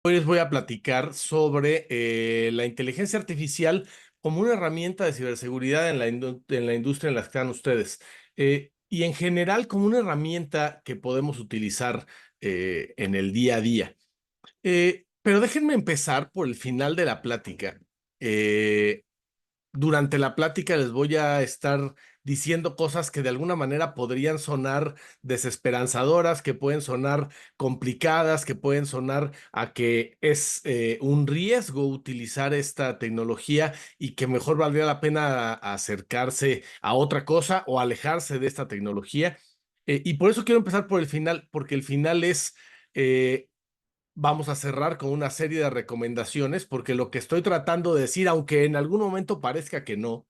Hoy les voy a platicar sobre la inteligencia artificial como una herramienta de ciberseguridad en la industria en la que están ustedes. Y en general como una herramienta que podemos utilizar en el día a día. Pero déjenme empezar por el final de la plática. Eh, Durante la plática les voy a estar diciendo cosas que de alguna manera podrían sonar desesperanzadoras, que pueden sonar complicadas, que pueden sonar a que es un riesgo utilizar esta tecnología y que mejor valdría la pena acercarse a otra cosa o alejarse de esta tecnología. Y por eso quiero empezar por el final, porque el final es... vamos a cerrar con una serie de recomendaciones, porque lo que estoy tratando de decir, aunque en algún momento parezca que no,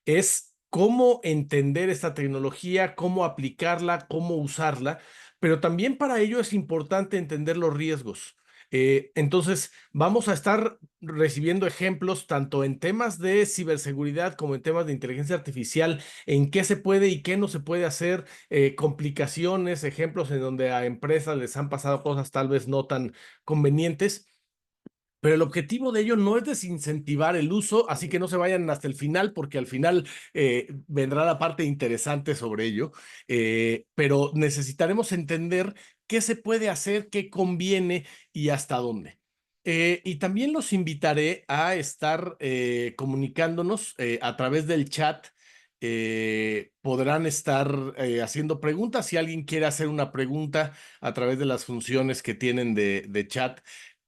es cómo entender esta tecnología, cómo aplicarla, cómo usarla, pero también para ello es importante entender los riesgos. Entonces, vamos a estar recibiendo ejemplos tanto en temas de ciberseguridad como en temas de inteligencia artificial, en qué se puede y qué no se puede hacer, complicaciones, ejemplos en donde a empresas les han pasado cosas tal vez no tan convenientes. Pero el objetivo de ello no es desincentivar el uso, así que no se vayan hasta el final, porque al final vendrá la parte interesante sobre ello. Pero necesitaremos entender qué se puede hacer, qué conviene y hasta dónde. Y también los invitaré a estar comunicándonos a través del chat. Podrán estar haciendo preguntas. Si alguien quiere hacer una pregunta a través de las funciones que tienen de chat,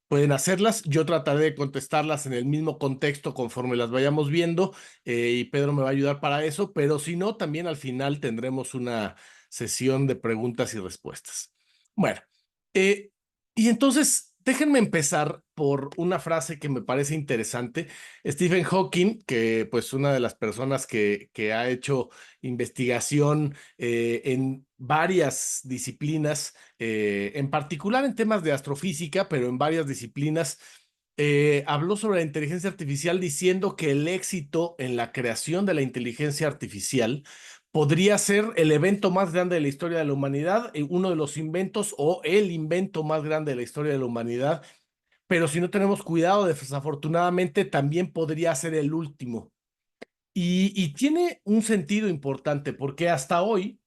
pueden hacerlas. Yo trataré de contestarlas en el mismo contexto conforme las vayamos viendo, y Pedro me va a ayudar para eso, pero si no, también al final tendremos una sesión de preguntas y respuestas. Bueno, eh, y entonces déjenme empezar por una frase que me parece interesante. Stephen Hawking, que pues una de las personas que ha hecho investigación en varias disciplinas, en particular en temas de astrofísica, pero en varias disciplinas, habló sobre la inteligencia artificial diciendo que el éxito en la creación de la inteligencia artificial podría ser el evento más grande de la historia de la humanidad, uno de los inventos o el invento más grande de la historia de la humanidad, pero si no tenemos cuidado, desafortunadamente también podría ser el último. Y tiene un sentido importante porque hasta hoy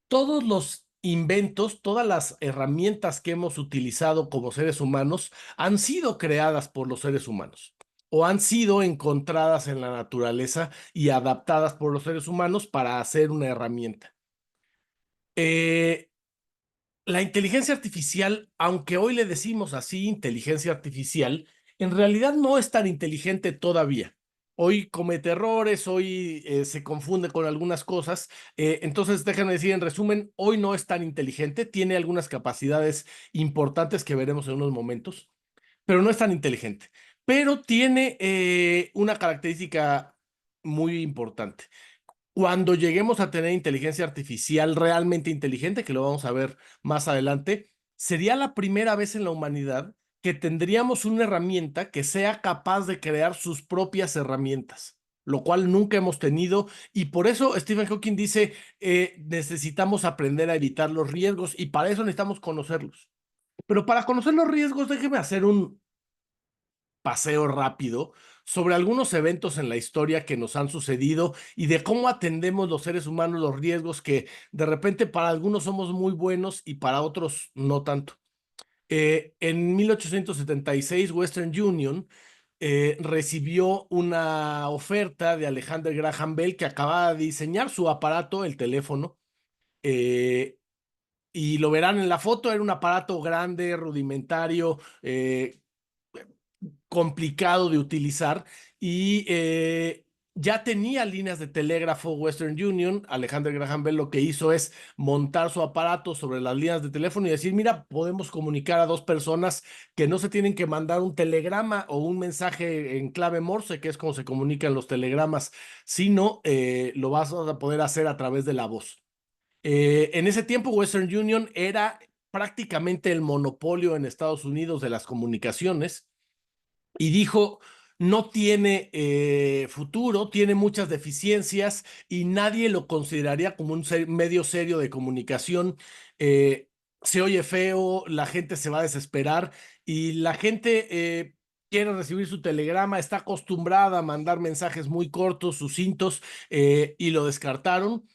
todos los inventos, todas las herramientas que hemos utilizado como seres humanos han sido creadas por los seres humanos o han sido encontradas en la naturaleza y adaptadas por los seres humanos para hacer una herramienta. Eh, la inteligencia artificial, aunque hoy le decimos así, inteligencia artificial, en realidad no es tan inteligente todavía. Hoy comete errores, hoy se confunde con algunas cosas. Entonces, déjenme decir, en resumen, hoy no es tan inteligente, tiene algunas capacidades importantes que veremos en unos momentos, pero no es tan inteligente. Pero tiene una característica muy importante. Cuando lleguemos a tener inteligencia artificial realmente inteligente, que lo vamos a ver más adelante, sería la primera vez en la humanidad que tendríamos una herramienta que sea capaz de crear sus propias herramientas, lo cual nunca hemos tenido. Y por eso Stephen Hawking dice, necesitamos aprender a evitar los riesgos y para eso necesitamos conocerlos. Pero para conocer los riesgos, déjeme hacer un paseo rápido sobre algunos eventos en la historia que nos han sucedido y de cómo atendemos los seres humanos los riesgos que de repente para algunos somos muy buenos y para otros no tanto. En 1876, Western Union recibió una oferta de Alexander Graham Bell, que acababa de diseñar su aparato, el teléfono. eh, y lo verán en la foto, era un aparato grande, rudimentario, complicado de utilizar y ya tenía líneas de telégrafo Western Union. Alexander Graham Bell lo que hizo es montar su aparato sobre las líneas de teléfono y decir, mira, podemos comunicar a dos personas que no se tienen que mandar un telegrama o un mensaje en clave Morse, que es como se comunican los telegramas, sino lo vas a poder hacer a través de la voz. En ese tiempo Western Union era prácticamente el monopolio en Estados Unidos de las comunicaciones y dijo, no tiene futuro, tiene muchas deficiencias y nadie lo consideraría como un medio serio de comunicación. se oye feo, la gente se va a desesperar y la gente quiere recibir su telegrama, está acostumbrada a mandar mensajes muy cortos, sucintos, y lo descartaron.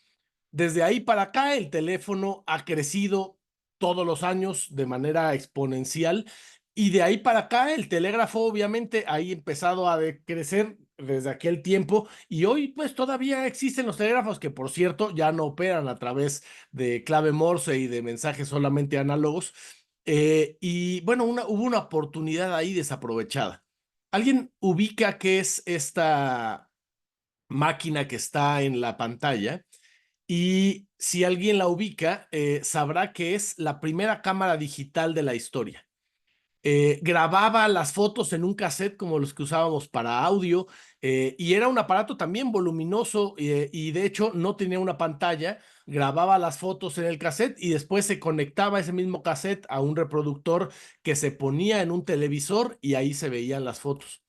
Desde ahí para acá, el teléfono ha crecido todos los años de manera exponencial y de ahí para acá, el telégrafo obviamente ha empezado a crecer desde aquel tiempo y hoy pues todavía existen los telégrafos que por cierto ya no operan a través de clave Morse y de mensajes solamente análogos. Y bueno, hubo una oportunidad ahí desaprovechada. ¿Alguien ubica qué es esta máquina que está en la pantalla? Y si alguien la ubica, sabrá que es la primera cámara digital de la historia. Grababa las fotos en un cassette como los que usábamos para audio, y era un aparato también voluminoso, y de hecho no tenía una pantalla, grababa las fotos en el cassette y después se conectaba ese mismo cassette a un reproductor que se ponía en un televisor y ahí se veían las fotos.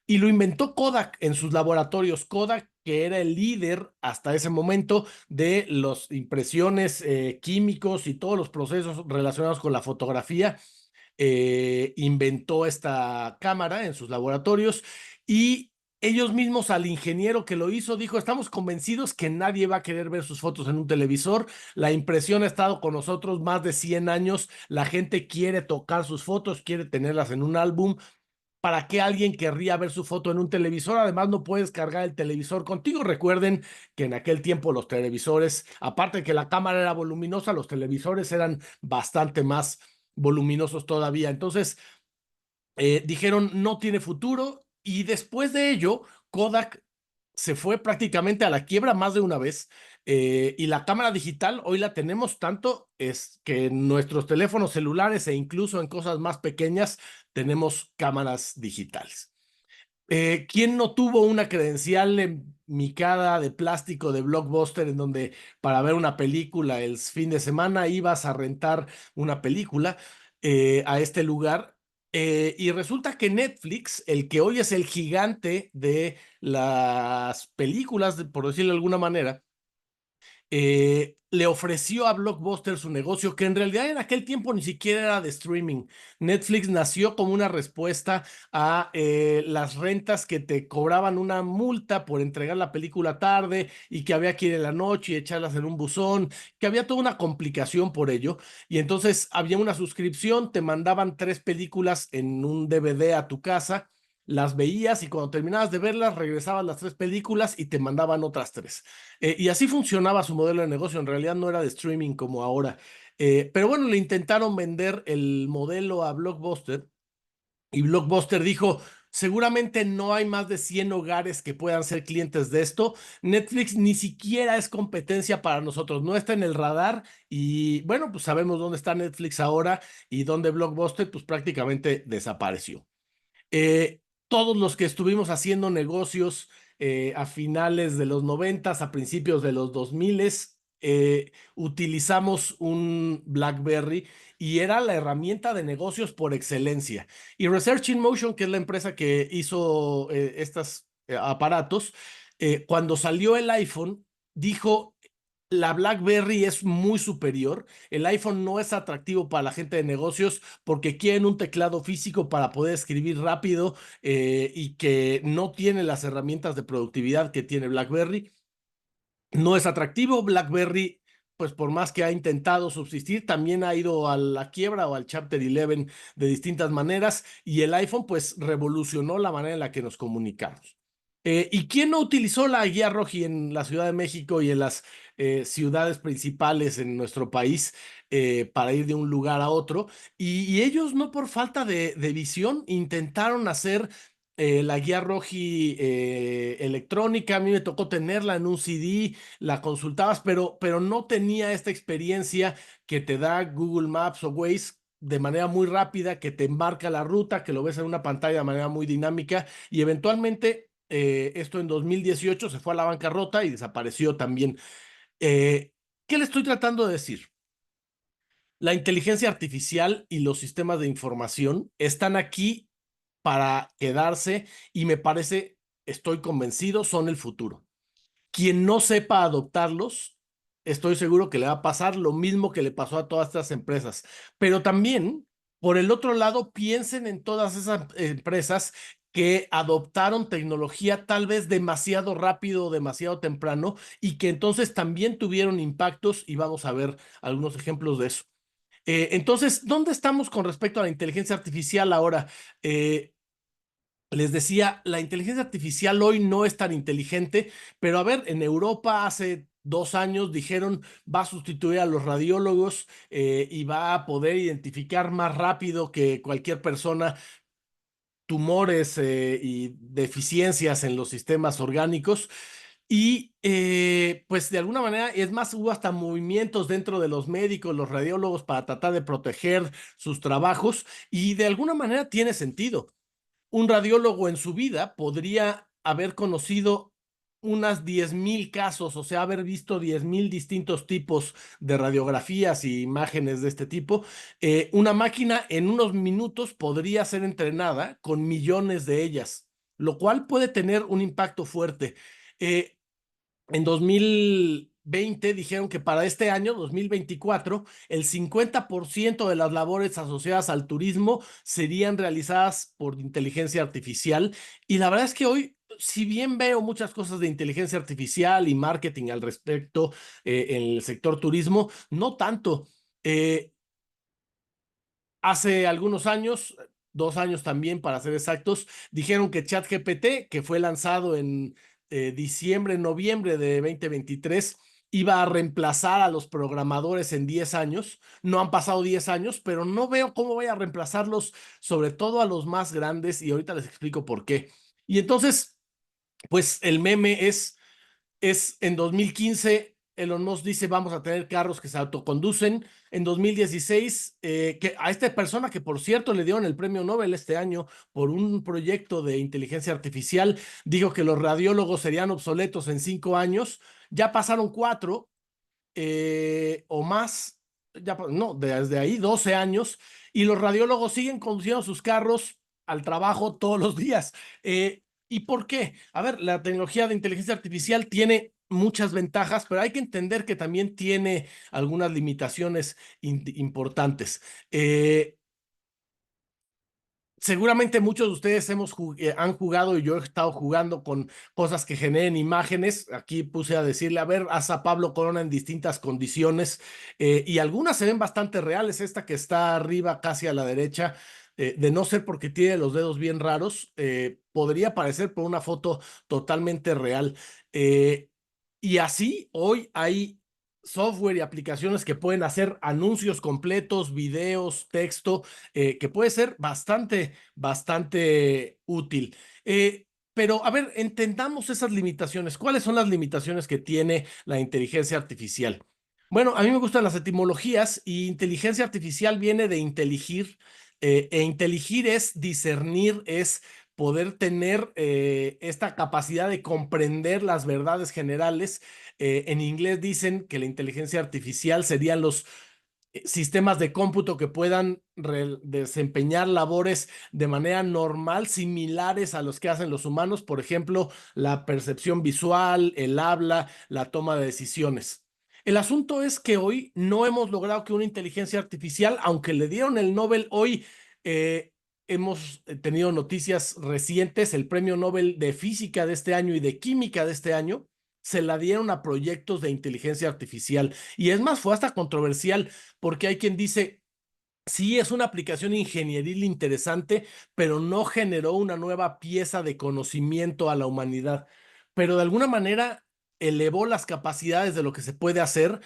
Y lo inventó Kodak en sus laboratorios. Kodak, que era el líder hasta ese momento de las impresiones, químicos y todos los procesos relacionados con la fotografía, inventó esta cámara en sus laboratorios y ellos mismos, al ingeniero que lo hizo, dijo, estamos convencidos que nadie va a querer ver sus fotos en un televisor. La impresión ha estado con nosotros más de 100 años. La gente quiere tocar sus fotos, quiere tenerlas en un álbum. ¿Para qué alguien querría ver su foto en un televisor? Además, no puedes cargar el televisor contigo. Recuerden que en aquel tiempo los televisores, aparte de que la cámara era voluminosa, los televisores eran bastante más voluminosos todavía. Entonces, dijeron, no tiene futuro. Y después de ello, Kodak se fue prácticamente a la quiebra más de una vez. Y la cámara digital hoy la tenemos tanto es que en nuestros teléfonos celulares e incluso en cosas más pequeñas tenemos cámaras digitales. ¿Quién no tuvo una credencial micada de plástico de Blockbuster en donde para ver una película el fin de semana ibas a rentar una película a este lugar? Y resulta que Netflix, el que hoy es el gigante de las películas, por decirlo de alguna manera, le ofreció a Blockbuster su negocio, que en realidad en aquel tiempo ni siquiera era de streaming. Netflix nació como una respuesta a las rentas que te cobraban una multa por entregar la película tarde y que había que ir en la noche y echarlas en un buzón, que había toda una complicación por ello. Y entonces había una suscripción, te mandaban 3 películas en un DVD a tu casa. Las veías y cuando terminabas de verlas, regresabas las 3 películas y te mandaban otras 3. Y así funcionaba su modelo de negocio. En realidad no era de streaming como ahora. Pero bueno, le intentaron vender el modelo a Blockbuster y Blockbuster dijo, seguramente no hay más de 100 hogares que puedan ser clientes de esto. Netflix ni siquiera es competencia para nosotros, no está en el radar y bueno, pues sabemos dónde está Netflix ahora y dónde Blockbuster pues prácticamente desapareció. Todos los que estuvimos haciendo negocios a finales de los 90, a principios de los 2000, utilizamos un BlackBerry y era la herramienta de negocios por excelencia. Y Research in Motion, que es la empresa que hizo estos aparatos, cuando salió el iPhone, dijo, la BlackBerry es muy superior. El iPhone no es atractivo para la gente de negocios porque quieren un teclado físico para poder escribir rápido, y que no tiene las herramientas de productividad que tiene BlackBerry. No es atractivo. BlackBerry, pues por más que ha intentado subsistir, también ha ido a la quiebra o al Chapter 11 de distintas maneras y el iPhone pues revolucionó la manera en la que nos comunicamos. ¿Y quién no utilizó la guía Roji en la Ciudad de México y en las ciudades principales en nuestro país para ir de un lugar a otro? Y ellos no por falta de visión intentaron hacer la guía Roji electrónica. A mí me tocó tenerla en un CD, la consultabas, pero no tenía esta experiencia que te da Google Maps o Waze de manera muy rápida, que te embarca la ruta, que lo ves en una pantalla de manera muy dinámica y eventualmente esto en 2018 se fue a la bancarrota y desapareció también. Eh, ¿Qué le estoy tratando de decir? La inteligencia artificial y los sistemas de información están aquí para quedarse y me parece, estoy convencido, son el futuro. Quien no sepa adoptarlos estoy seguro que le va a pasar lo mismo que le pasó a todas estas empresas. Pero también, por el otro lado, piensen en todas esas empresas que adoptaron tecnología tal vez demasiado rápido o demasiado temprano y que entonces también tuvieron impactos y vamos a ver algunos ejemplos de eso. Entonces, ¿dónde estamos con respecto a la inteligencia artificial ahora? Eh, Les decía, la inteligencia artificial hoy no es tan inteligente, pero a ver, en Europa hace 2 años dijeron va a sustituir a los radiólogos y va a poder identificar más rápido que cualquier persona tumores y deficiencias en los sistemas orgánicos. Y pues de alguna manera, es más, hubo hasta movimientos dentro de los médicos, los radiólogos, para tratar de proteger sus trabajos y de alguna manera tiene sentido. Un radiólogo en su vida podría haber conocido unas 10,000 casos, o sea, haber visto 10,000 distintos tipos de radiografías y imágenes de este tipo. Una máquina en unos minutos podría ser entrenada con millones de ellas, lo cual puede tener un impacto fuerte. Eh, en 2020 dijeron que para este año, 2024, el 50% de las labores asociadas al turismo serían realizadas por inteligencia artificial. Y la verdad es que hoy, si bien veo muchas cosas de inteligencia artificial y marketing al respecto en el sector turismo, no tanto. Eh, Hace algunos años, 2 años también para ser exactos, dijeron que ChatGPT, que fue lanzado en diciembre, noviembre de 2023, iba a reemplazar a los programadores en 10 años. No han pasado 10 años, pero no veo cómo vaya a reemplazarlos, sobre todo a los más grandes, y ahorita les explico por qué. Y entonces, pues el meme es en 2015, Elon Musk dice vamos a tener carros que se autoconducen. En 2016, que a esta persona que por cierto le dieron el premio Nobel este año por un proyecto de inteligencia artificial, dijo que los radiólogos serían obsoletos en 5 años. Ya pasaron 4 o más, ya, no, desde ahí 12 años, y los radiólogos siguen conduciendo sus carros al trabajo todos los días. ¿Y por qué? A ver, la tecnología de inteligencia artificial tiene muchas ventajas, pero hay que entender que también tiene algunas limitaciones importantes. Seguramente muchos de ustedes han jugado y yo he estado jugando con cosas que generen imágenes. Aquí puse a decirle, a ver, haz a Pablo Corona en distintas condiciones y algunas se ven bastante reales. Esta que está arriba, casi a la derecha, de no ser porque tiene los dedos bien raros, podría parecer por una foto totalmente real. Eh, y así, hoy hay software y aplicaciones que pueden hacer anuncios completos, videos, texto, que puede ser bastante, bastante útil. Pero, a ver, entendamos esas limitaciones. ¿Cuáles son las limitaciones que tiene la inteligencia artificial? Bueno, a mí me gustan las etimologías y inteligencia artificial viene de inteligir, e inteligir es discernir, es poder tener esta capacidad de comprender las verdades generales. En inglés dicen que la inteligencia artificial serían los sistemas de cómputo que puedan desempeñar labores de manera normal, similares a los que hacen los humanos, por ejemplo, la percepción visual, el habla, la toma de decisiones. El asunto es que hoy no hemos logrado que una inteligencia artificial, aunque le dieron el Nobel hoy, eh, hemos tenido noticias recientes, el premio Nobel de Física de este año y de Química de este año, se la dieron a proyectos de inteligencia artificial. Y es más, fue hasta controversial porque hay quien dice, sí, es una aplicación ingenieril interesante, pero no generó una nueva pieza de conocimiento a la humanidad. Pero de alguna manera elevó las capacidades de lo que se puede hacer,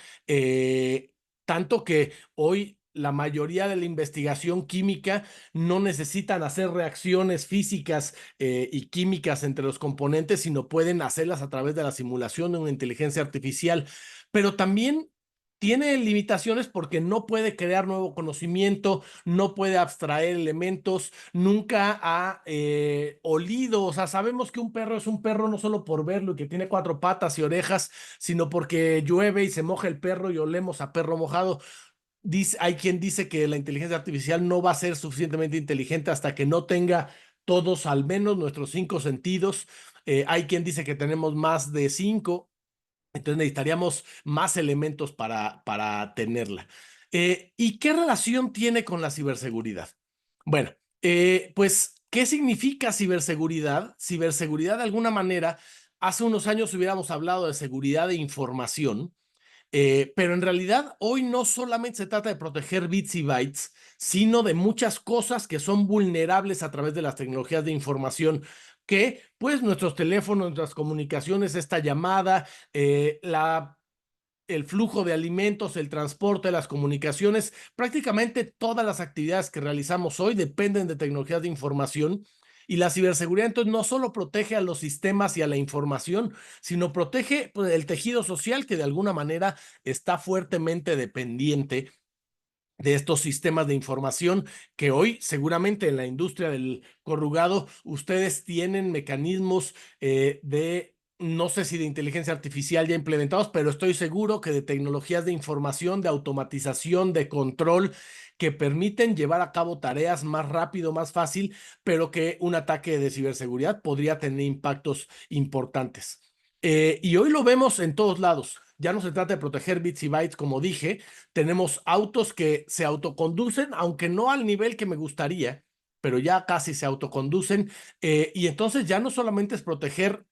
tanto que hoy la mayoría de la investigación química no necesitan hacer reacciones físicas y químicas entre los componentes, sino pueden hacerlas a través de la simulación de una inteligencia artificial. Pero también tiene limitaciones porque no puede crear nuevo conocimiento, no puede abstraer elementos, nunca ha olido. O sea, sabemos que un perro es un perro no solo por verlo y que tiene 4 patas y orejas, sino porque llueve y se moja el perro y olemos a perro mojado. Hay quien dice que la inteligencia artificial no va a ser suficientemente inteligente hasta que no tenga todos, al menos nuestros 5 sentidos. Hay quien dice que tenemos más de 5. Entonces necesitaríamos más elementos para tenerla. ¿Y qué relación tiene con la ciberseguridad? Bueno, pues, ¿qué significa ciberseguridad? Ciberseguridad, de alguna manera, hace unos años hubiéramos hablado de seguridad de información, pero en realidad hoy no solamente se trata de proteger bits y bytes, sino de muchas cosas que son vulnerables a través de las tecnologías de información, que pues nuestros teléfonos, nuestras comunicaciones, esta llamada, el flujo de alimentos, el transporte, las comunicaciones, prácticamente todas las actividades que realizamos hoy dependen de tecnologías de información. Y la ciberseguridad entonces no solo protege a los sistemas y a la información, sino protege pues, el tejido social que de alguna manera está fuertemente dependiente de estos sistemas de información que hoy seguramente en la industria del corrugado ustedes tienen mecanismos de, no sé si de inteligencia artificial ya implementados, pero estoy seguro que de tecnologías de información, de automatización, de control, que permiten llevar a cabo tareas más rápido, más fácil, pero que un ataque de ciberseguridad podría tener impactos importantes. Y hoy lo vemos en todos lados. Ya no se trata de proteger bits y bytes, como dije. Tenemos autos que se autoconducen, aunque no al nivel que me gustaría, pero ya casi se autoconducen. Y entonces ya no solamente es proteger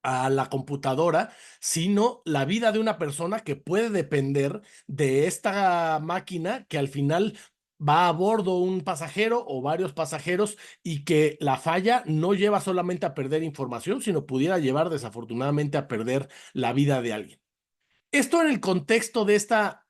a la computadora, sino la vida de una persona que puede depender de esta máquina que al final va a bordo un pasajero o varios pasajeros y que la falla no lleva solamente a perder información, sino pudiera llevar desafortunadamente a perder la vida de alguien. Esto en el contexto de esta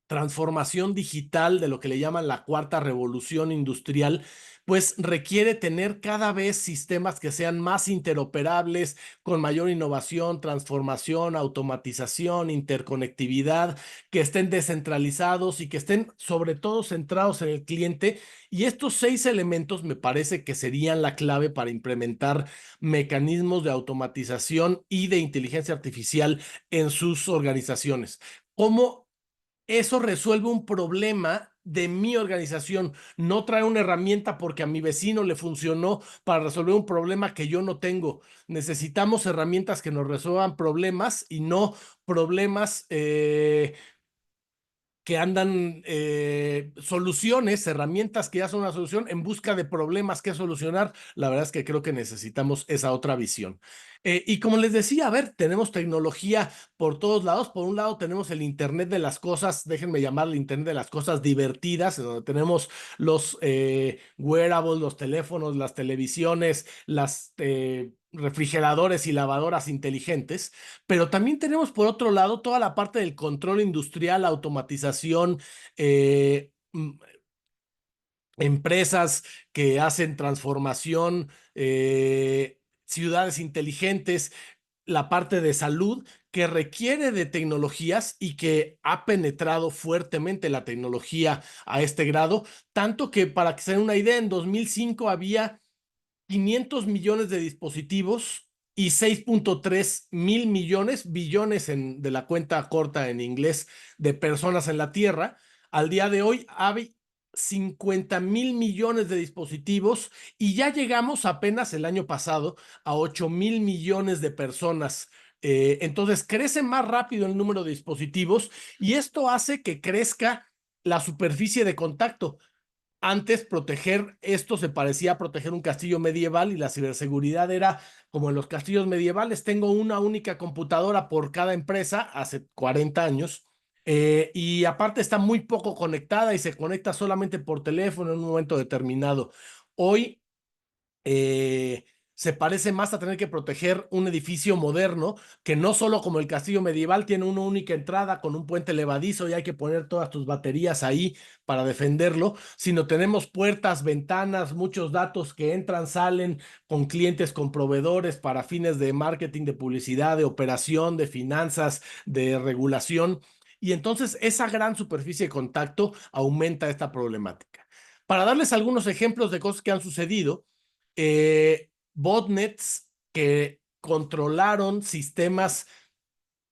transformación digital, de lo que le llaman la cuarta revolución industrial, pues requiere tener cada vez sistemas que sean más interoperables, con mayor innovación, transformación, automatización, interconectividad, que estén descentralizados y que estén sobre todo centrados en el cliente. Y estos 6 elementos me parece que serían la clave para implementar mecanismos de automatización y de inteligencia artificial en sus organizaciones. ¿Cómo eso resuelve un problema de mi organización? No trae una herramienta porque a mi vecino le funcionó para resolver un problema que yo no tengo. Necesitamos herramientas que nos resuelvan problemas y no problemas que andan soluciones, herramientas que ya son una solución en busca de problemas que solucionar. La verdad es que creo que necesitamos esa otra visión. Y como les decía, a ver, tenemos tecnología por todos lados. Por un lado tenemos el Internet de las cosas, déjenme llamarle Internet de las cosas divertidas, en donde tenemos los wearables, los teléfonos, las televisiones, las refrigeradores y lavadoras inteligentes, pero también tenemos por otro lado toda la parte del control industrial, automatización, empresas que hacen transformación, ciudades inteligentes, la parte de salud que requiere de tecnologías y que ha penetrado fuertemente la tecnología a este grado, tanto que para que se den una idea, en 2005 había 500 millones de dispositivos y 6.3 mil millones, billones de la cuenta corta en inglés, de personas en la Tierra. Al día de hoy hay 50.000 millones de dispositivos y ya llegamos apenas el año pasado a 8.000 millones de personas. Entonces crece más rápido el número de dispositivos y esto hace que crezca la superficie de contacto. Antes proteger esto se parecía a proteger un castillo medieval y la ciberseguridad era como en los castillos medievales. Tengo una única computadora por cada empresa hace 40 años, y aparte está muy poco conectada y se conecta solamente por teléfono en un momento determinado. Hoy eh, se parece más a tener que proteger un edificio moderno que no solo como el castillo medieval tiene una única entrada con un puente levadizo y hay que poner todas tus baterías ahí para defenderlo, sino tenemos puertas, ventanas, muchos datos que entran, salen con clientes, con proveedores para fines de marketing, de publicidad, de operación, de finanzas, de regulación. Y entonces esa gran superficie de contacto aumenta esta problemática. Para darles algunos ejemplos de cosas que han sucedido, botnets que controlaron sistemas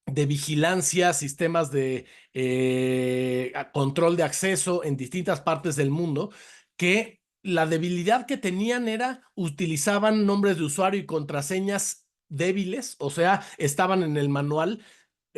de vigilancia, sistemas de control de acceso en distintas partes del mundo, que la debilidad que tenían era utilizaban nombres de usuario y contraseñas débiles, o sea, estaban en el manual.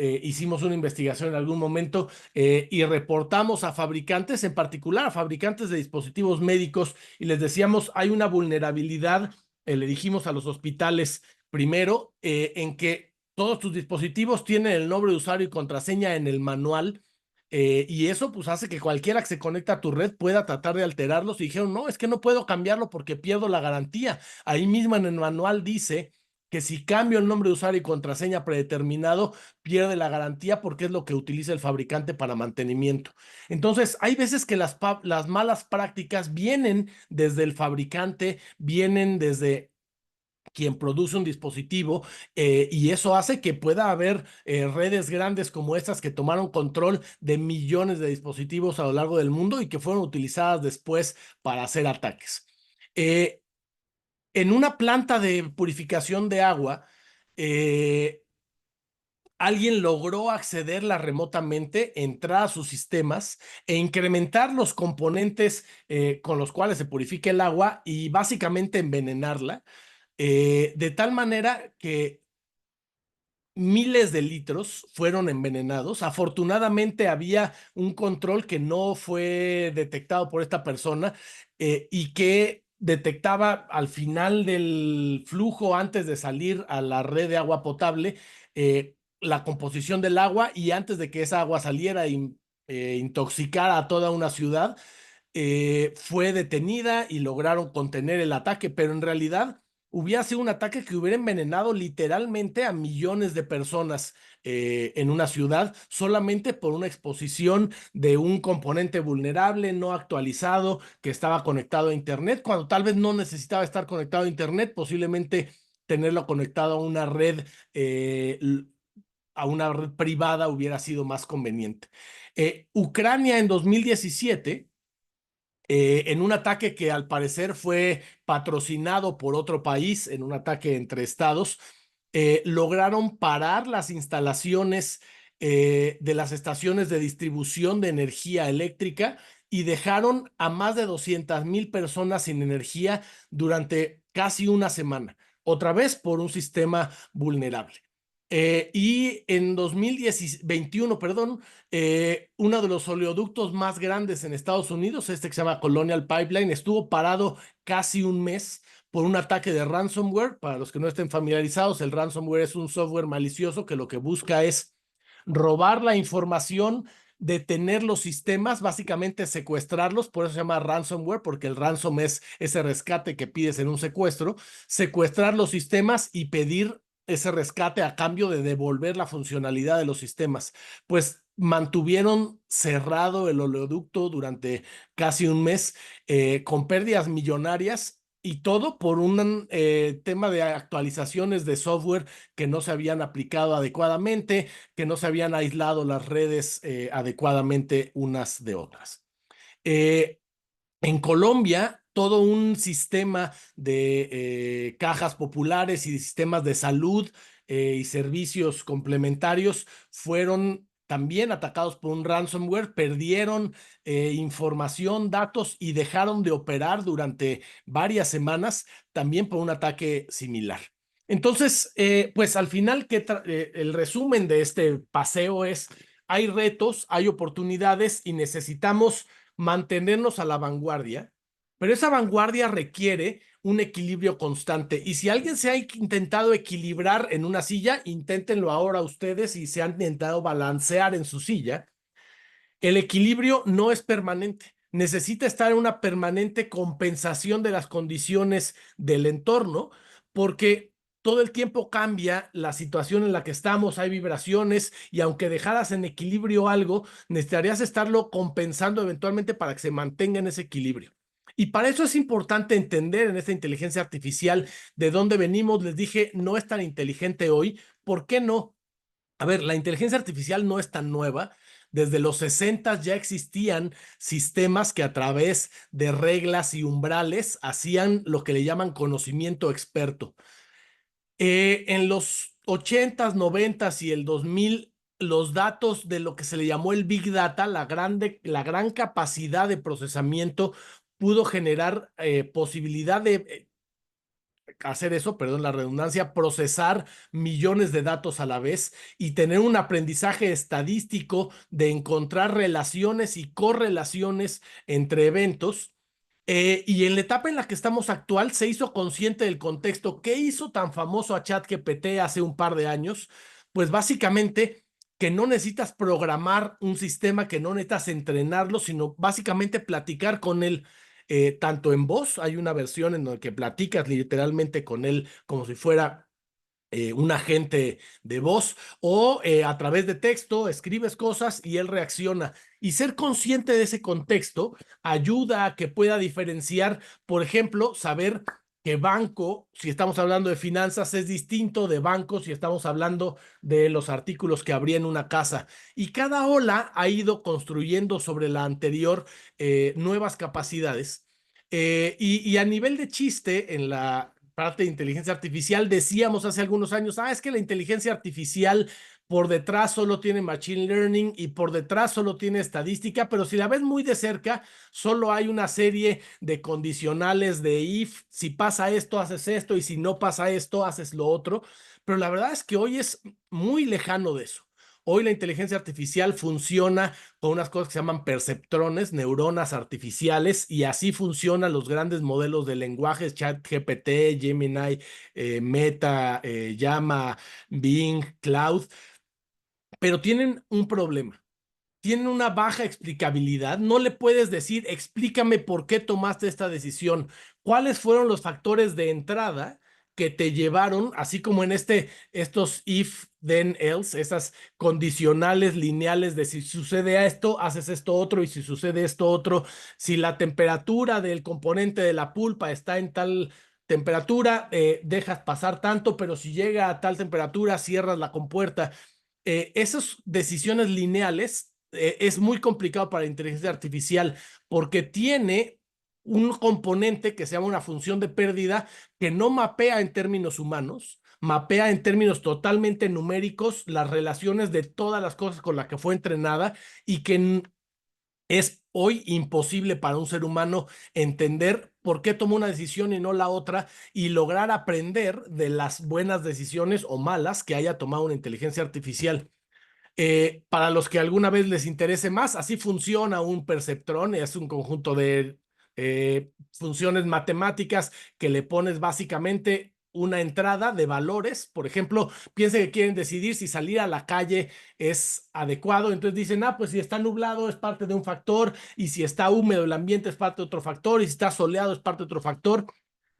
Hicimos una investigación en algún momento y reportamos a fabricantes, en particular a fabricantes de dispositivos médicos, y les decíamos, hay una vulnerabilidad, le dijimos a los hospitales primero, en que todos tus dispositivos tienen el nombre de usuario y contraseña en el manual. Y eso pues hace que cualquiera que se conecta a tu red pueda tratar de alterarlos, y dijeron, no, es que no puedo cambiarlo porque pierdo la garantía. Ahí mismo en el manual dice que si cambio el nombre de usuario y contraseña predeterminado, pierde la garantía porque es lo que utiliza el fabricante para mantenimiento. Entonces, hay veces que las malas prácticas vienen desde el fabricante, vienen desde quien produce un dispositivo, y eso hace que pueda haber redes grandes como estas que tomaron control de millones de dispositivos a lo largo del mundo y que fueron utilizadas después para hacer ataques. Eh, en una planta de purificación de agua, eh, alguien logró accederla remotamente, entrar a sus sistemas e incrementar los componentes con los cuales se purifica el agua y básicamente envenenarla, de tal manera que miles de litros fueron envenenados. Afortunadamente había un control que no fue detectado por esta persona, y que detectaba al final del flujo, antes de salir a la red de agua potable, la composición del agua, y antes de que esa agua saliera y intoxicara a toda una ciudad, fue detenida y lograron contener el ataque, pero en realidad hubiera sido un ataque que hubiera envenenado literalmente a millones de personas en una ciudad, solamente por una exposición de un componente vulnerable, no actualizado, que estaba conectado a Internet, cuando tal vez no necesitaba estar conectado a Internet, posiblemente tenerlo conectado eh, a una red privada hubiera sido más conveniente. Ucrania en 2017, en un ataque que al parecer fue patrocinado por otro país, en un ataque entre estados, lograron parar las instalaciones de las estaciones de distribución de energía eléctrica y dejaron a más de 200,000 personas sin energía durante casi una semana, otra vez por un sistema vulnerable. Y en 2021, perdón, uno de los oleoductos más grandes en Estados Unidos, este que se llama Colonial Pipeline, estuvo parado casi un mes por un ataque de ransomware. Para los que no estén familiarizados, el ransomware es un software malicioso que lo que busca es robar la información, detener los sistemas, básicamente secuestrarlos. Por eso se llama ransomware, porque el ransom es ese rescate que pides en un secuestro, secuestrar los sistemas y pedir ese rescate a cambio de devolver la funcionalidad de los sistemas. Pues mantuvieron cerrado el oleoducto durante casi un mes, con pérdidas millonarias, y todo por un tema de actualizaciones de software que no se habían aplicado adecuadamente, que no se habían aislado las redes adecuadamente unas de otras. Eh, en Colombia, todo un sistema de cajas populares y sistemas de salud y servicios complementarios fueron también atacados por un ransomware, perdieron información, datos, y dejaron de operar durante varias semanas, también por un ataque similar. Entonces, pues al final, el resumen de este paseo es, hay retos, hay oportunidades y necesitamos mantenernos a la vanguardia, pero esa vanguardia requiere un equilibrio constante. Y si alguien se ha intentado equilibrar en una silla, inténtenlo ahora ustedes, y se han intentado balancear en su silla. El equilibrio no es permanente. Necesita estar en una permanente compensación de las condiciones del entorno, porque todo el tiempo cambia la situación en la que estamos, hay vibraciones, y aunque dejaras en equilibrio algo, necesitarías estarlo compensando eventualmente para que se mantenga en ese equilibrio. Y para eso es importante entender en esta inteligencia artificial de dónde venimos. Les dije, no es tan inteligente hoy. ¿Por qué no? A ver, la inteligencia artificial no es tan nueva. Desde los 60 ya existían sistemas que a través de reglas y umbrales hacían lo que le llaman conocimiento experto. En los 80s, 90s y el 2000, los datos de lo que se le llamó el Big Data, la gran capacidad de procesamiento, pudo generar posibilidad de hacer eso, perdón la redundancia, procesar millones de datos a la vez y tener un aprendizaje estadístico de encontrar relaciones y correlaciones entre eventos. Y en la etapa en la que estamos actual, se hizo consciente del contexto. ¿Qué hizo tan famoso a ChatGPT hace un par de años? Pues básicamente que no necesitas programar un sistema, que no necesitas entrenarlo, sino básicamente platicar con él, tanto en voz, hay una versión en la que platicas literalmente con él como si fuera un agente de voz, o a través de texto escribes cosas y él reacciona. Y ser consciente de ese contexto ayuda a que pueda diferenciar, por ejemplo, saber que banco, si estamos hablando de finanzas, es distinto de banco si estamos hablando de los artículos que habría en una casa. Y cada ola ha ido construyendo sobre la anterior nuevas capacidades. Y a nivel de chiste, en la parte de inteligencia artificial, decíamos hace algunos años, es que la inteligencia artificial por detrás solo tiene machine learning y por detrás solo tiene estadística, pero si la ves muy de cerca, solo hay una serie de condicionales de if, si pasa esto, haces esto, y si no pasa esto, haces lo otro. Pero la verdad es que hoy es muy lejano de eso. Hoy la inteligencia artificial funciona con unas cosas que se llaman perceptrones, neuronas artificiales, y así funcionan los grandes modelos de lenguajes, ChatGPT, Gemini, Meta, Llama, Bing, Cloud, pero tienen un problema. Tienen una baja explicabilidad. No le puedes decir, explícame por qué tomaste esta decisión. ¿Cuáles fueron los factores de entrada que te llevaron, así como en estos if, then, else, esas condicionales lineales de si sucede esto, haces esto otro, y si sucede esto otro, si la temperatura del componente de la pulpa está en tal temperatura, dejas pasar tanto, pero si llega a tal temperatura, cierras la compuerta. Esas decisiones lineales es muy complicado para la inteligencia artificial porque tiene un componente que se llama una función de pérdida que no mapea en términos humanos, mapea en términos totalmente numéricos las relaciones de todas las cosas con las que fue entrenada, y que es hoy imposible para un ser humano entender por qué tomó una decisión y no la otra, y lograr aprender de las buenas decisiones o malas que haya tomado una inteligencia artificial. Para los que alguna vez les interese más, así funciona un perceptrón. Es un conjunto de funciones matemáticas que le pones básicamente una entrada de valores. Por ejemplo, piensen que quieren decidir si salir a la calle es adecuado, entonces dicen, pues si está nublado es parte de un factor, y si está húmedo el ambiente es parte de otro factor, y si está soleado es parte de otro factor.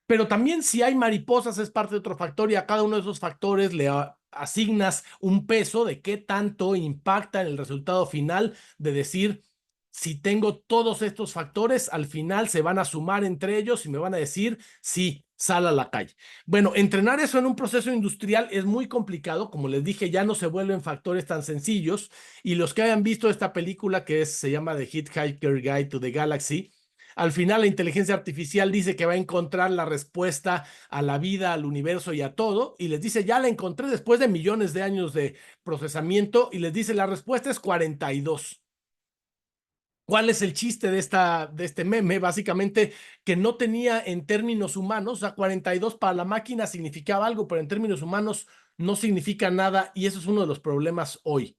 Pero también si hay mariposas es parte de otro factor, y a cada uno de esos factores le asignas un peso de qué tanto impacta en el resultado final, de decir, si tengo todos estos factores, al final se van a sumar entre ellos y me van a decir, sí, sal a la calle. Bueno, entrenar eso en un proceso industrial es muy complicado. Como les dije, ya no se vuelven factores tan sencillos, y los que hayan visto esta película se llama The Hitchhiker Guide to the Galaxy, al final la inteligencia artificial dice que va a encontrar la respuesta a la vida, al universo y a todo, y les dice, ya la encontré después de millones de años de procesamiento, y les dice, la respuesta es 42. ¿Cuál es el chiste de este meme? Básicamente que no tenía en términos humanos, 42 para la máquina significaba algo, pero en términos humanos no significa nada, y eso es uno de los problemas hoy.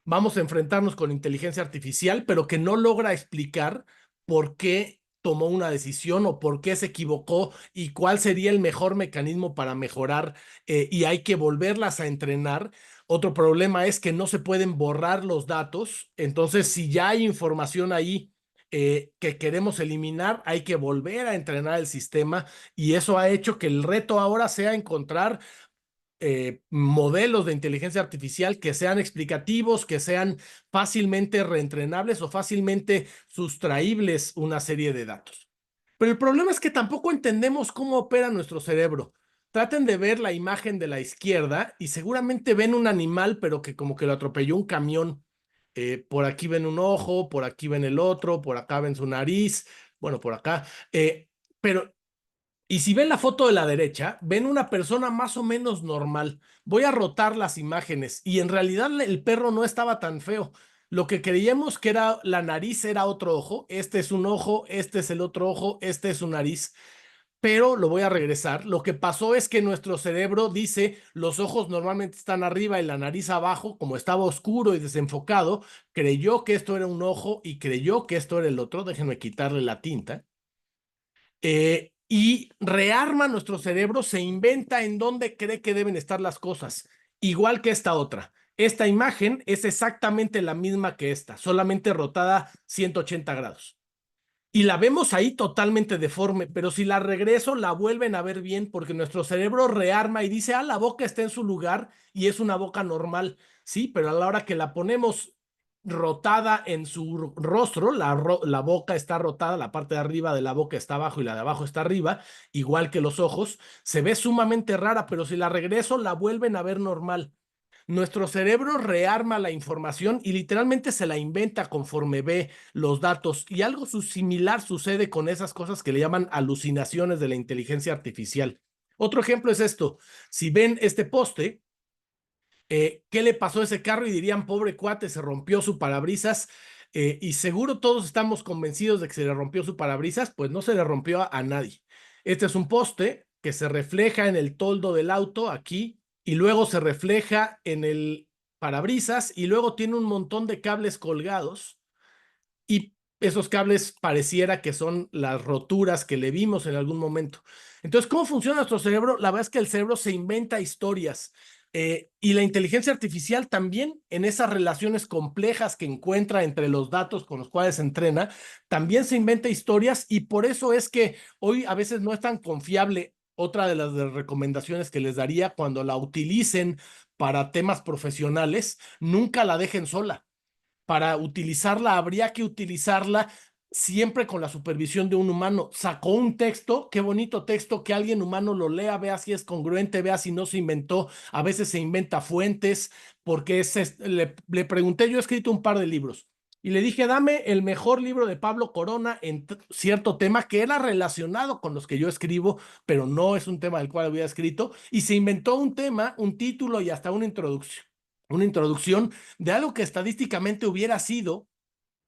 Vamos a enfrentarnos con inteligencia artificial, pero que no logra explicar por qué tomó una decisión o por qué se equivocó y cuál sería el mejor mecanismo para mejorar, y hay que volverlas a entrenar. Otro problema es que no se pueden borrar los datos, entonces si ya hay información ahí que queremos eliminar, hay que volver a entrenar el sistema, y eso ha hecho que el reto ahora sea encontrar modelos de inteligencia artificial que sean explicativos, que sean fácilmente reentrenables o fácilmente sustraíbles una serie de datos. Pero el problema es que tampoco entendemos cómo opera nuestro cerebro. Traten de ver la imagen de la izquierda y seguramente ven un animal, pero que como que lo atropelló un camión. Por aquí ven un ojo, por aquí ven el otro, por acá ven su nariz, bueno, por acá. Pero y si ven la foto de la derecha, ven una persona más o menos normal. Voy a rotar las imágenes y en realidad el perro no estaba tan feo. Lo que creíamos que era la nariz era otro ojo. Este es un ojo, este es el otro ojo, este es su nariz. pero lo voy a regresar. Lo que pasó es que nuestro cerebro dice, los ojos normalmente están arriba y la nariz abajo, como estaba oscuro y desenfocado, creyó que esto era un ojo y creyó que esto era el otro. Déjenme quitarle la tinta. Y rearma nuestro cerebro, se inventa en dónde cree que deben estar las cosas, igual que esta otra. Esta imagen es exactamente la misma que esta, solamente rotada 180 grados. Y la vemos ahí totalmente deforme, pero si la regreso, la vuelven a ver bien porque nuestro cerebro rearma y dice, ah, la boca está en su lugar y es una boca normal. Sí, pero a la hora que la ponemos rotada en su rostro, la boca está rotada, la parte de arriba de la boca está abajo y la de abajo está arriba, igual que los ojos, se ve sumamente rara, pero si la regreso, la vuelven a ver normal. Nuestro cerebro rearma la información y literalmente se la inventa conforme ve los datos. Y algo similar sucede con esas cosas que le llaman alucinaciones de la inteligencia artificial. Otro ejemplo es esto. Si ven este poste, ¿qué le pasó a ese carro? Y dirían, pobre cuate, se rompió su parabrisas. Y seguro todos estamos convencidos de que se le rompió su parabrisas, pues no se le rompió a nadie. Este es un poste que se refleja en el toldo del auto aquí y luego se refleja en el parabrisas y luego tiene un montón de cables colgados y esos cables pareciera que son las roturas que le vimos en algún momento. Entonces, ¿cómo funciona nuestro cerebro? La verdad es que el cerebro se inventa historias y la inteligencia artificial también en esas relaciones complejas que encuentra entre los datos con los cuales se entrena, también se inventa historias y por eso es que hoy a veces no es tan confiable. Otra de las recomendaciones que les daría cuando la utilicen para temas profesionales, nunca la dejen sola. Para utilizarla, habría que utilizarla siempre con la supervisión de un humano. Sacó un texto, qué bonito texto, que alguien humano lo lea, vea si es congruente, vea si no se inventó. A veces se inventa fuentes, porque le pregunté, yo he escrito un par de libros. Y le dije, dame el mejor libro de Pablo Corona en cierto tema que era relacionado con los que yo escribo, pero no es un tema del cual había escrito. Y se inventó un tema, un título y hasta una introducción. Una introducción de algo que estadísticamente hubiera sido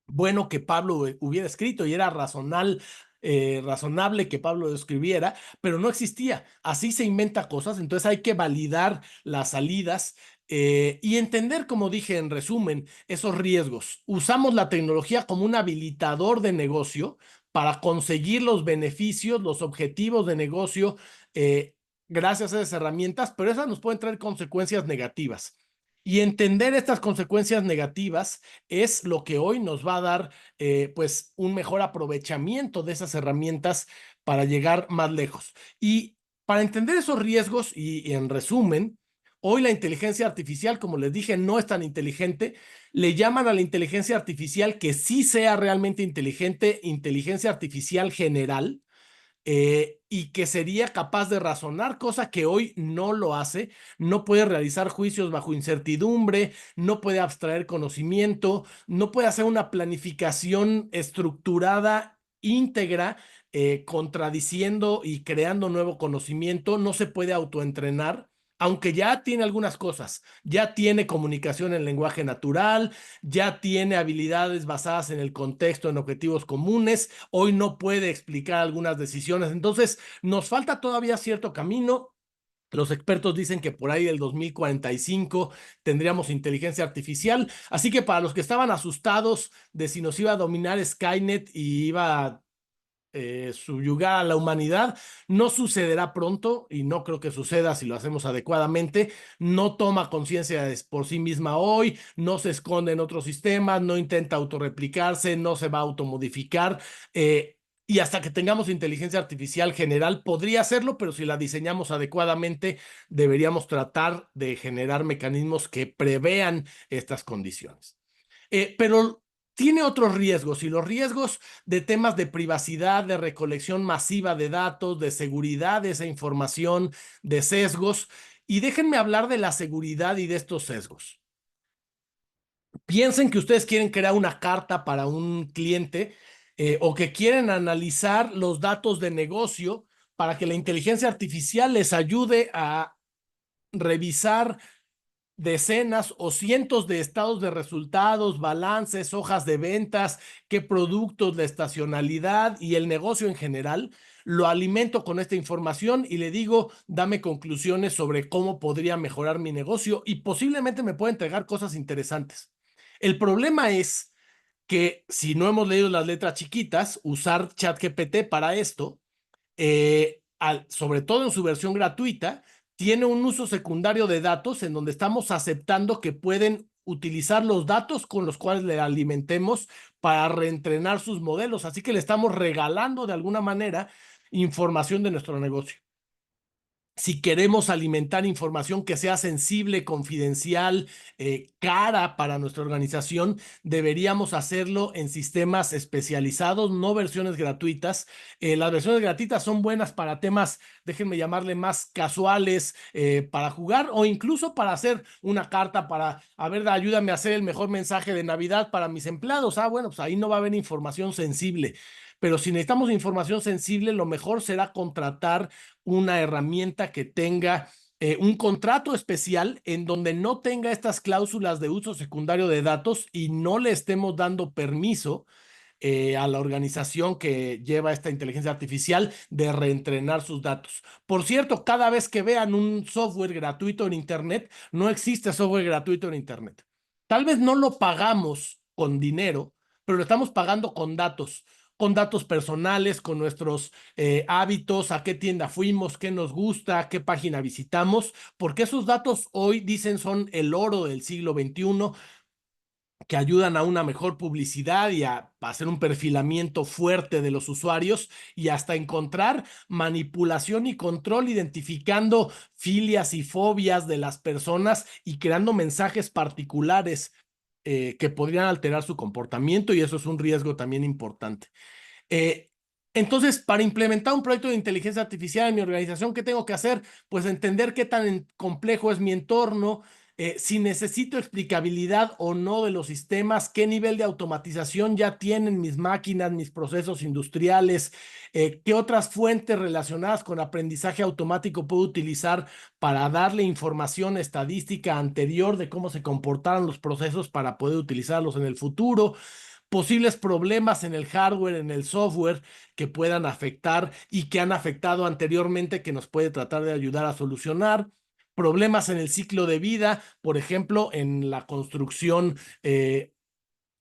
bueno que Pablo hubiera escrito y era razonable que Pablo lo escribiera, pero no existía. Así se inventa cosas, entonces hay que validar las salidas y entender, como dije en resumen, esos riesgos. Usamos la tecnología como un habilitador de negocio para conseguir los beneficios, los objetivos de negocio gracias a esas herramientas, pero esas nos pueden traer consecuencias negativas. Y entender estas consecuencias negativas es lo que hoy nos va a dar pues un mejor aprovechamiento de esas herramientas para llegar más lejos. Y para entender esos riesgos y en resumen, hoy la inteligencia artificial, como les dije, no es tan inteligente. Le llaman a la inteligencia artificial que sí sea realmente inteligente, inteligencia artificial general y que sería capaz de razonar, cosa que hoy no lo hace, no puede realizar juicios bajo incertidumbre, no puede abstraer conocimiento, no puede hacer una planificación estructurada, íntegra, contradiciendo y creando nuevo conocimiento, no se puede autoentrenar. Aunque ya tiene algunas cosas, ya tiene comunicación en lenguaje natural, ya tiene habilidades basadas en el contexto, en objetivos comunes, hoy no puede explicar algunas decisiones. Entonces, nos falta todavía cierto camino. Los expertos dicen que por ahí del 2045 tendríamos inteligencia artificial. Así que para los que estaban asustados de si nos iba a dominar Skynet y iba a subyugar a la humanidad, no sucederá pronto y no creo que suceda si lo hacemos adecuadamente. No toma conciencia por sí misma hoy, no se esconde en otros sistemas, no intenta autorreplicarse, no se va a automodificar. Y hasta que tengamos inteligencia artificial general, podría hacerlo, pero si la diseñamos adecuadamente, deberíamos tratar de generar mecanismos que prevean estas condiciones. Pero tiene otros riesgos y los riesgos de temas de privacidad, de recolección masiva de datos, de seguridad de esa información, de sesgos. Y déjenme hablar de la seguridad y de estos sesgos. Piensen que ustedes quieren crear una carta para un cliente o que quieren analizar los datos de negocio para que la inteligencia artificial les ayude a revisar decenas o cientos de estados de resultados, balances, hojas de ventas, qué productos, la estacionalidad y el negocio en general. Lo alimento con esta información y le digo, dame conclusiones sobre cómo podría mejorar mi negocio y posiblemente me pueda entregar cosas interesantes. El problema es que si no hemos leído las letras chiquitas, usar ChatGPT para esto sobre todo en su versión gratuita, tiene un uso secundario de datos en donde estamos aceptando que pueden utilizar los datos con los cuales le alimentemos para reentrenar sus modelos. Así que le estamos regalando de alguna manera información de nuestro negocio. Si queremos alimentar información que sea sensible, confidencial, cara para nuestra organización, deberíamos hacerlo en sistemas especializados, no versiones gratuitas. Las versiones gratuitas son buenas para temas, déjenme llamarle más casuales, para jugar o incluso para hacer una carta para, a ver, ayúdame a hacer el mejor mensaje de Navidad para mis empleados. Ah, bueno, pues ahí no va a haber información sensible. Pero si necesitamos información sensible, lo mejor será contratar una herramienta que tenga un contrato especial en donde no tenga estas cláusulas de uso secundario de datos y no le estemos dando permiso a la organización que lleva esta inteligencia artificial de reentrenar sus datos. Por cierto, cada vez que vean un software gratuito en Internet, no existe software gratuito en Internet. Tal vez no lo pagamos con dinero, pero lo estamos pagando con datos personales, con nuestros hábitos, a qué tienda fuimos, qué nos gusta, qué página visitamos, porque esos datos hoy dicen son el oro del siglo XXI, que ayudan a una mejor publicidad y a hacer un perfilamiento fuerte de los usuarios y hasta encontrar manipulación y control, identificando filias y fobias de las personas y creando mensajes particulares que podrían alterar su comportamiento, y eso es un riesgo también importante. Eh, entonces, para implementar un proyecto de inteligencia artificial en mi organización, ¿qué tengo que hacer? Pues entender qué tan complejo es mi entorno, si necesito explicabilidad o no de los sistemas, qué nivel de automatización ya tienen mis máquinas, mis procesos industriales, qué otras fuentes relacionadas con aprendizaje automático puedo utilizar para darle información estadística anterior de cómo se comportaron los procesos para poder utilizarlos en el futuro, posibles problemas en el hardware, en el software que puedan afectar y que han afectado anteriormente que nos puede tratar de ayudar a solucionar. Problemas en el ciclo de vida, por ejemplo, en la construcción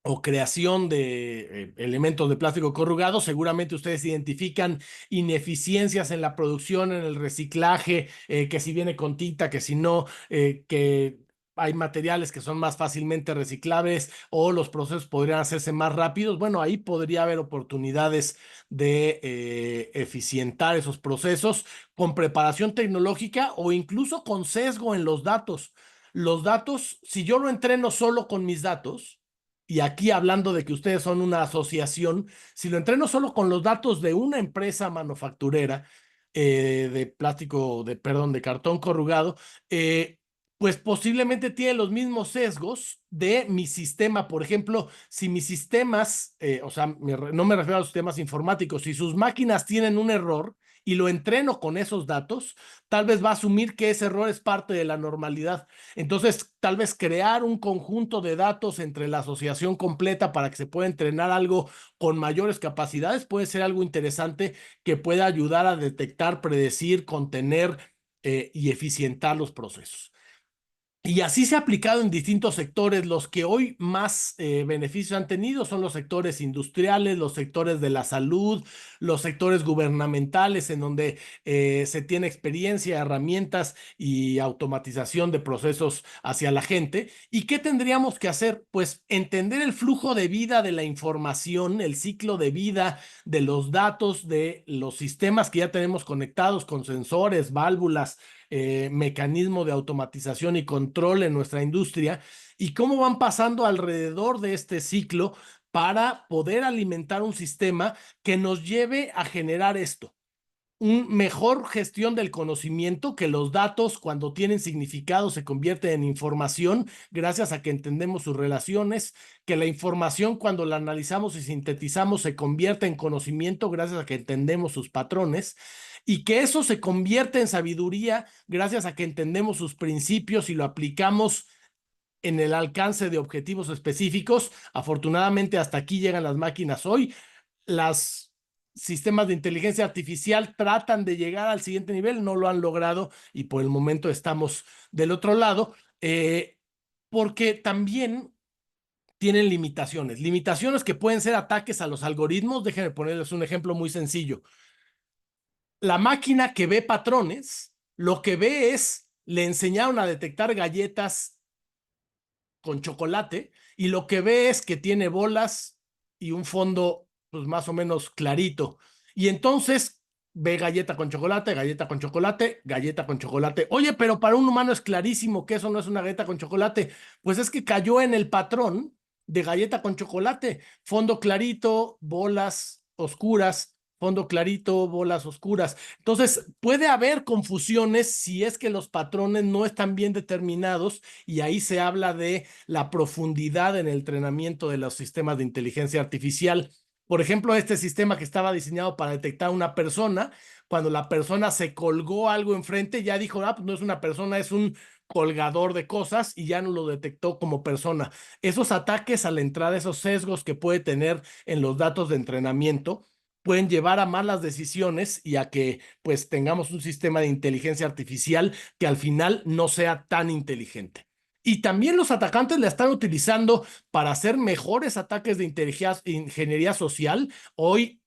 o creación de elementos de plástico corrugado. Seguramente ustedes identifican ineficiencias en la producción, en el reciclaje, que si viene con tinta, que si no, que hay materiales que son más fácilmente reciclables o los procesos podrían hacerse más rápidos. Bueno, ahí podría haber oportunidades de eficientar esos procesos con preparación tecnológica o incluso con sesgo en los datos. Los datos, si yo lo entreno solo con mis datos, y aquí hablando de que ustedes son una asociación, si lo entreno solo con los datos de una empresa manufacturera de plástico, perdón, de cartón corrugado, pues posiblemente tiene los mismos sesgos de mi sistema. Por ejemplo, si mis sistemas, o sea, no me refiero a los sistemas informáticos, si sus máquinas tienen un error y lo entreno con esos datos, tal vez va a asumir que ese error es parte de la normalidad. Entonces, tal vez crear un conjunto de datos entre la asociación completa para que se pueda entrenar algo con mayores capacidades puede ser algo interesante que pueda ayudar a detectar, predecir, contener y eficientar los procesos. Y así se ha aplicado en distintos sectores. Los que hoy más beneficios han tenido son los sectores industriales, los sectores de la salud, los sectores gubernamentales, en donde se tiene experiencia, herramientas y automatización de procesos hacia la gente. ¿Y qué tendríamos que hacer? Pues entender el flujo de vida de la información, el ciclo de vida de los datos, de los sistemas que ya tenemos conectados con sensores, válvulas, mecanismo de automatización y control en nuestra industria, y cómo van pasando alrededor de este ciclo para poder alimentar un sistema que nos lleve a generar esto. un mejor gestión del conocimiento, que los datos cuando tienen significado se convierten en información gracias a que entendemos sus relaciones, que la información cuando la analizamos y sintetizamos se convierte en conocimiento gracias a que entendemos sus patrones y que eso se convierte en sabiduría gracias a que entendemos sus principios y lo aplicamos en el alcance de objetivos específicos. Afortunadamente hasta aquí llegan las máquinas hoy. Las sistemas de inteligencia artificial tratan de llegar al siguiente nivel, no lo han logrado y por el momento estamos del otro lado, porque también tienen limitaciones, limitaciones que pueden ser ataques a los algoritmos. Déjenme ponerles un ejemplo muy sencillo. La máquina que ve patrones, lo que ve es, le enseñaron a detectar galletas con chocolate y lo que ve es que tiene bolas y un fondo pues más o menos clarito. Y entonces ve galleta con chocolate, galleta con chocolate, galleta con chocolate. Oye, pero para un humano es clarísimo que eso no es una galleta con chocolate. Pues es que cayó en el patrón de galleta con chocolate. Fondo clarito, bolas oscuras, fondo clarito, bolas oscuras. Entonces, puede haber confusiones si es que los patrones no están bien determinados y ahí se habla de la profundidad en el entrenamiento de los sistemas de inteligencia artificial. Por ejemplo, este sistema que estaba diseñado para detectar a una persona, cuando la persona se colgó algo enfrente, ya dijo, ah, pues no es una persona, es un colgador de cosas y ya no lo detectó como persona. Esos ataques a la entrada, esos sesgos que puede tener en los datos de entrenamiento, pueden llevar a malas decisiones y a que pues tengamos un sistema de inteligencia artificial que al final no sea tan inteligente. Y también los atacantes la están utilizando para hacer mejores ataques de ingeniería social. Hoy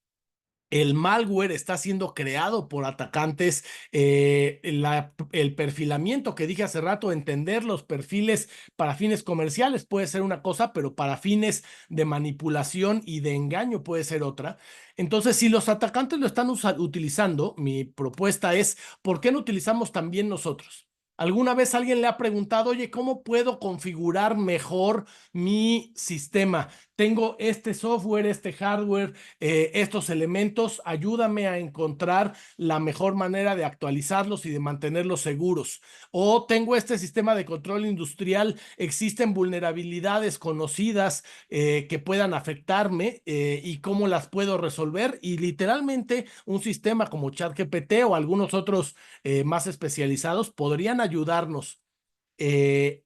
el malware está siendo creado por atacantes. El perfilamiento que dije hace rato, entender los perfiles para fines comerciales puede ser una cosa, pero para fines de manipulación y de engaño puede ser otra. Entonces, si los atacantes lo están utilizando, mi propuesta es, ¿por qué no utilizamos también nosotros? ¿Alguna vez alguien le ha preguntado, oye, ¿cómo puedo configurar mejor mi sistema? Tengo este software, este hardware, estos elementos, ayúdame a encontrar la mejor manera de actualizarlos y de mantenerlos seguros. O tengo este sistema de control industrial, existen vulnerabilidades conocidas que puedan afectarme y cómo las puedo resolver. Y literalmente un sistema como ChatGPT o algunos otros más especializados podrían ayudarnos. Eh,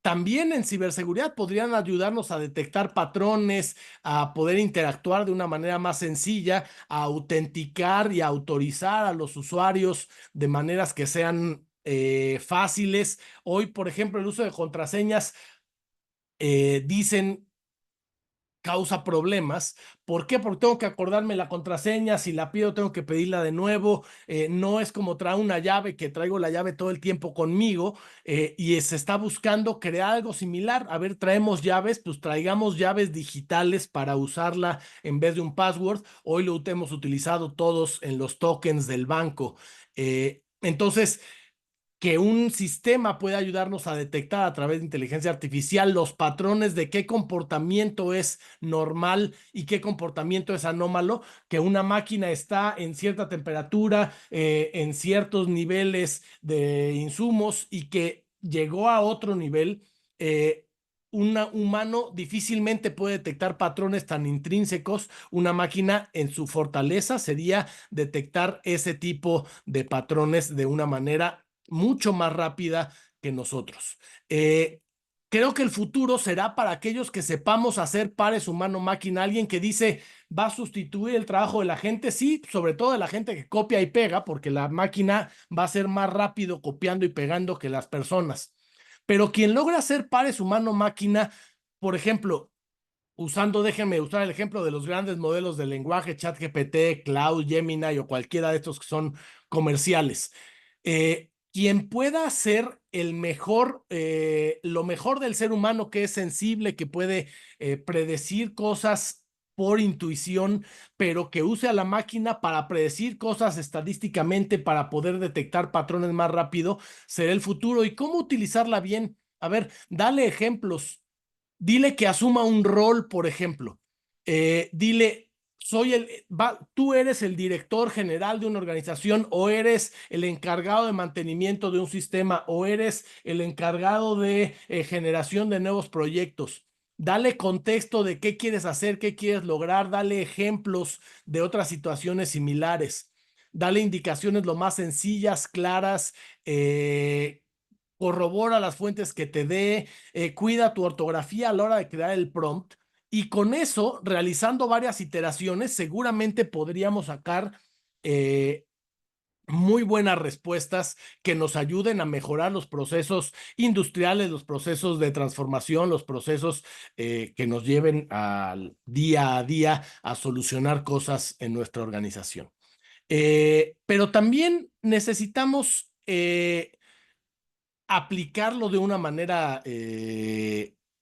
También en ciberseguridad podrían ayudarnos a detectar patrones, a poder interactuar de una manera más sencilla, a autenticar y a autorizar a los usuarios de maneras que sean fáciles. Hoy, por ejemplo, el uso de contraseñas dicen causa problemas. ¿Por qué? Porque tengo que acordarme la contraseña, si la pido tengo que pedirla de nuevo, no es como traer una llave, que traigo la llave todo el tiempo conmigo y se está buscando crear algo similar. A ver, traemos llaves, pues traigamos llaves digitales para usarla en vez de un password. Hoy lo hemos utilizado todos en los tokens del banco. Entonces, que un sistema puede ayudarnos a detectar a través de inteligencia artificial los patrones de qué comportamiento es normal y qué comportamiento es anómalo, que una máquina está en cierta temperatura, en ciertos niveles de insumos y que llegó a otro nivel. Un humano difícilmente puede detectar patrones tan intrínsecos. Una máquina en su fortaleza sería detectar ese tipo de patrones de una manera mucho más rápida que nosotros. Eh, Creo que el futuro será para aquellos que sepamos hacer pares humano-máquina. Alguien que dice, va a sustituir el trabajo de la gente, sí, sobre todo de la gente que copia y pega, porque la máquina va a ser más rápido copiando y pegando que las personas. Pero quien logra hacer pares humano-máquina, por ejemplo, déjenme usar el ejemplo de los grandes modelos de lenguaje, ChatGPT, Cloud, Gemini o cualquiera de estos que son comerciales. Quien pueda hacer lo mejor del ser humano, que es sensible, que puede predecir cosas por intuición, pero que use a la máquina para predecir cosas estadísticamente, para poder detectar patrones más rápido, será el futuro. ¿Y cómo utilizarla bien? A ver, dale ejemplos. Dile que asuma un rol, por ejemplo. Dile, tú eres el director general de una organización o eres el encargado de mantenimiento de un sistema o eres el encargado de generación de nuevos proyectos. Dale contexto de qué quieres hacer, qué quieres lograr, dale ejemplos de otras situaciones similares, dale indicaciones lo más sencillas, claras, corrobora las fuentes que te dé, cuida tu ortografía a la hora de crear el prompt y con eso, realizando varias iteraciones, seguramente podríamos sacar muy buenas respuestas que nos ayuden a mejorar los procesos industriales, los procesos de transformación, los procesos que nos lleven al día a día a solucionar cosas en nuestra organización. Pero también necesitamos aplicarlo de una manera,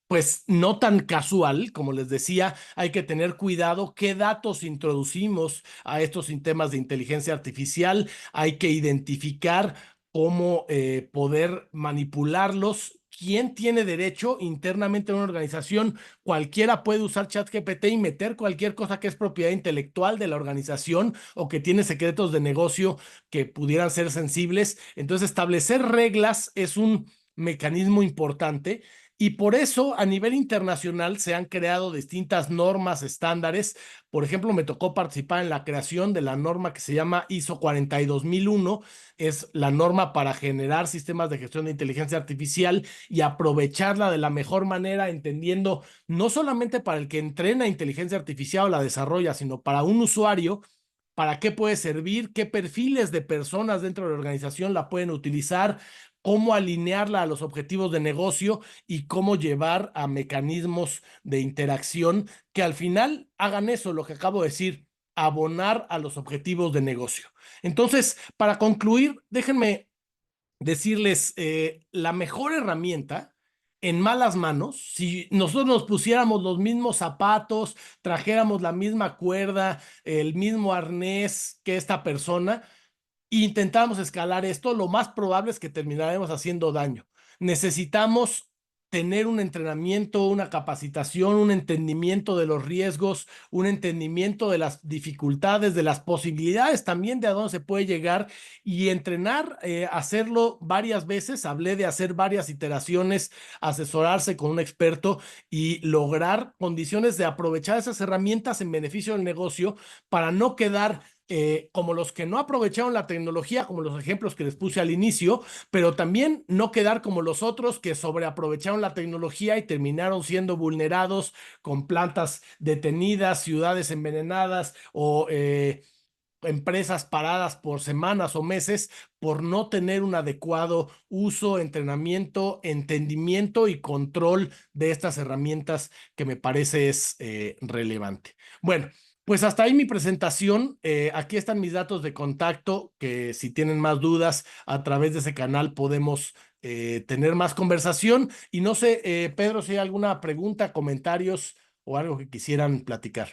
pues no tan casual, como les decía, hay que tener cuidado qué datos introducimos a estos sistemas de inteligencia artificial, hay que identificar cómo poder manipularlos. ¿Quién tiene derecho internamente en una organización? Cualquiera puede usar ChatGPT y meter cualquier cosa que es propiedad intelectual de la organización o que tiene secretos de negocio que pudieran ser sensibles. Entonces, establecer reglas es un mecanismo importante y por eso a nivel internacional se han creado distintas normas, estándares. Por ejemplo, me tocó participar en la creación de la norma que se llama ISO 42001. Es la norma para generar sistemas de gestión de inteligencia artificial y aprovecharla de la mejor manera, entendiendo no solamente para el que entrena inteligencia artificial o la desarrolla, sino para un usuario para qué puede servir, qué perfiles de personas dentro de la organización la pueden utilizar, cómo alinearla a los objetivos de negocio y cómo llevar a mecanismos de interacción que al final hagan eso, lo que acabo de decir, abonar a los objetivos de negocio. Entonces, para concluir, déjenme decirles, la mejor herramienta en malas manos, si nosotros nos pusiéramos los mismos zapatos, trajéramos la misma cuerda, el mismo arnés que esta persona, intentamos escalar esto, lo más probable es que terminaremos haciendo daño. Necesitamos tener un entrenamiento, una capacitación, un entendimiento de los riesgos, un entendimiento de las dificultades, de las posibilidades también de a dónde se puede llegar y entrenar, hacerlo varias veces. Hablé de hacer varias iteraciones, asesorarse con un experto y lograr condiciones de aprovechar esas herramientas en beneficio del negocio para no quedar como los que no aprovecharon la tecnología, como los ejemplos que les puse al inicio, pero también no quedar como los otros que sobreaprovecharon la tecnología y terminaron siendo vulnerados con plantas detenidas, ciudades envenenadas o empresas paradas por semanas o meses por no tener un adecuado uso, entrenamiento, entendimiento y control de estas herramientas que me parece es relevante. Bueno, pues hasta ahí mi presentación. Aquí están mis datos de contacto, que si tienen más dudas a través de ese canal podemos tener más conversación. Y no sé, Pedro, si hay alguna pregunta, comentarios o algo que quisieran platicar.